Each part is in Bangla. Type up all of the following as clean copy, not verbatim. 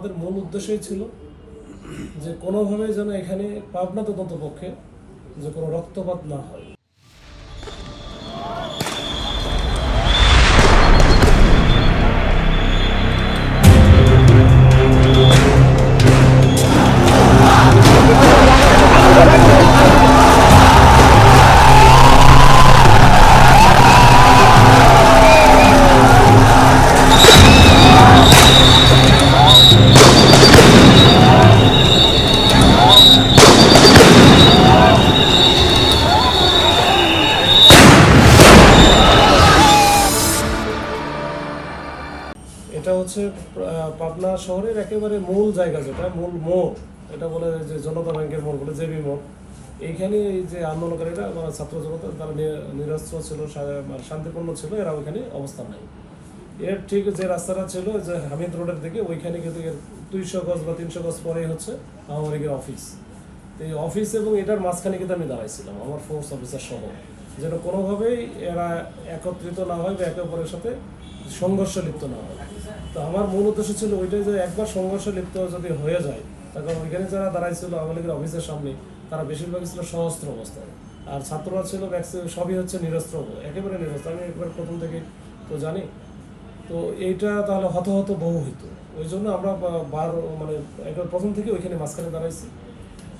আমাদের মূল উদ্দেশ্যই ছিল যে কোনোভাবে যেন এখানে পাবনা তদন্ত পক্ষে যে কোনো রক্তপাত না হয়। এটা হচ্ছে পাবনা শহরের একেবারে মূল জায়গা, যেটা মূল মোড়, এটা বলে যে জনতা ব্যাংকের মোড় বলে, জেবি মোড়। এইখানে এই যে আন্দোলনকারীরা মানে ছাত্র জনতা তারা নিরস্ত্র ছিল, শান্তিপূর্ণ ছিল, এরা ওইখানে অবস্থান নেই। এর ঠিক যে রাস্তাটা ছিল যে হামিদ রোডের দিকে, ওইখানে কিন্তু এর 200 গজ বা 300 গজ পরেই হচ্ছে আওয়ামী লীগের অফিস। তো এই অফিস এবং এটার মাঝখানে কিন্তু আমি দাঁড়াইছিলাম আমার ফোর্স অফিসার সহ, যেন কোনোভাবেই এরা একত্রিত না হয় বা একে অপরের সাথে সংঘর্ষে লিপ্ত না হয়। তো আমার মূল উদ্দেশ্য ছিল ওইটাই যে একবার সংঘর্ষে লিপ্ত যদি হয়ে যায়, তখন ওইখানে যারা দাঁড়াইছিল আওয়ামী লীগের অফিসের সামনে, তারা বেশিরভাগই ছিল সশস্ত্র অবস্থায়, আর ছাত্ররা ছিল সবই হচ্ছে নিরস্ত্র, একেবারে নিরস্ত্র। আমি একবার প্রথম থেকে তো জানি। তো এইটা তাহলে হতাহত বহু হইতো, ওই জন্য আমরা মানে একবার প্রথম থেকে ওইখানে মাঝখানে দাঁড়াইছি।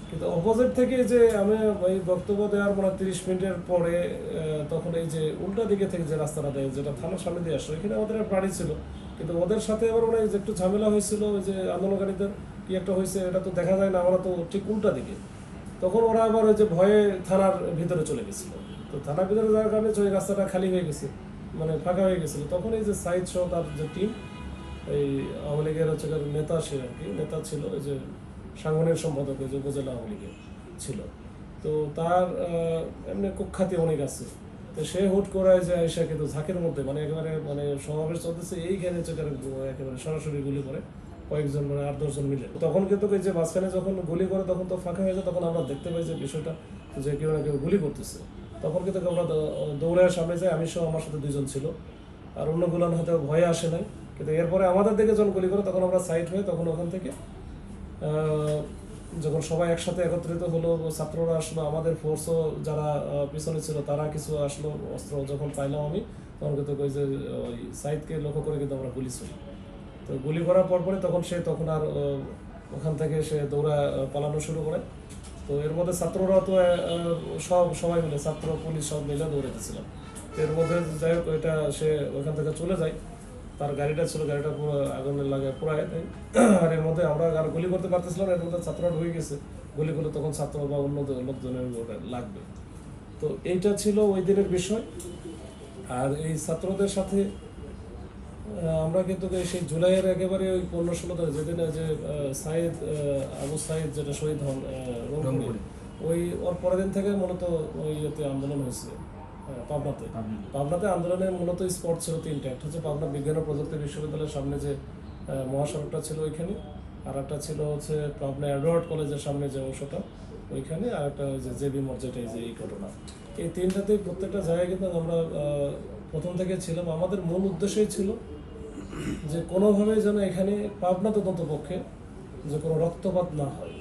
কিন্তু অপোজিট থেকে যে আমি এই বক্তব্য দেওয়ার মানে 30 মিনিটের পরে তখন এই যে উল্টা দিকে থেকে যে রাস্তাটা দেয়, যেটা থানার সামনে দিয়ে আসলো, এখানে আমাদের এক গাড়ি ছিল, কিন্তু ওদের সাথে আবার মানে যে একটু ঝামেলা হয়েছিল, ওই যে আন্দোলনকারীদের কি একটা হয়েছে, এটা তো দেখা যায় না, আমরা তো ঠিক উল্টা দিকে। তখন ওরা আবার ওই যে ভয়ে থানার ভিতরে চলে গেছিল। তো থানার ভিতরে যাওয়ার কারণে ওই রাস্তাটা খালি হয়ে গেছে, মানে ফাঁকা হয়ে গেছিল। তখন এই যে সাইদ সহ তার যে টিম, এই আওয়ামী লীগের হচ্ছে নেতা, সে আর কি নেতা ছিল, ওই যে সাংগঠনিক সম্পাদক যে উপজেলা আওয়ামী লীগের ছিল। তো তার এমনি কুখ্যাতি অনেক আছে। তো সে হুট করায় যে আয়সা কিন্তু ঝাঁকের মধ্যে মানে একেবারে মানে সমাবেশ চলতেছে, এইখানে একেবারে সরাসরি গুলি করে কয়েকজন, মানে 8-10 জন মিলে। তখন কিন্তু এই যে মাঝখানে যখন গুলি করে তখন তো ফাঁকা হয়ে যায়, তখন আমরা দেখতে পাই যে বিষয়টা যে কেউ না কেউ গুলি করতেছে। তখন কিন্তু আমরা দৌড়ে সামনে যাই, আমি সহ আমার সাথে 2 জন ছিল, আর অন্যগুলো হয়তো ভয়ে আসে নাই। কিন্তু এরপরে আমাদের দিকে যখন গুলি করে তখন আমরা সাইড হয়ে তখন ওখান থেকে যখন সবাই একসাথে একত্রিত হলো, ছাত্ররা আসলো, আমাদের ফোর্সও যারা পিছনে ছিল তারা কিছু আসলো, অস্ত্র যখন পাইলাম আমি, তখন কিন্তু ওই যে ওই সাইদকে লক্ষ্য করে কিন্তু আমরা গুলি ছিল। তো গুলি করার পরে তখন আর ওখান থেকে সে দৌড়া পালানো শুরু করে। তো এর মধ্যে ছাত্ররা তো সবাই মিলে, ছাত্র পুলিশ সব মিলে দৌড়াইতেছিলাম। এর মধ্যে যাই হোক ওইটা সে ওখান থেকে চলে যায়, তার গাড়িটা ছিল, গাড়িটা পুরো আগুনের লাগে পুরায়। আর এর মধ্যে আমরা আর গুলি করতে পারতেছিলাম, এর মধ্যে ছাত্ররা ঢুকে গেছে, গুলি করলে তখন ছাত্র বা অন্য লোকজনের লাগবে। তো এইটা ছিল ওই দিনের বিষয়। আর এই ছাত্রদের সাথে আমরা কিন্তু সেই জুলাইয়ের একেবারে ওই 15-16 তারিখ যেদিন যে আবু সাইদ যেটা শহীদ হন রংপুরে, ওই ওর পরের দিন থেকে মূলত ওই ইয়েতে আন্দোলন হয়েছে পাবনাতে আন্দোলনের মূলত স্পট ছিল 3টা। একটা হচ্ছে পাবনা বিজ্ঞান ও প্রযুক্তি বিশ্ববিদ্যালয়ের সামনে যে মহাসড়কটা ছিল ওইখানে, আর একটা ছিল হচ্ছে পাবনা এডওয়ার্ড কলেজের সামনে যে অংশটা ওইখানে, আর একটা যে জেবি মোড়, যেটা এই যে এই ঘটনা। এই 3টাতেই প্রত্যেকটা জায়গায় কিন্তু আমরা প্রথম থেকে ছিলাম। আমাদের মূল উদ্দেশ্যই ছিল যে কোনোভাবে যেন এখানে পাবনা তদন্ত পক্ষে যে কোনো রক্তপাত না হয়।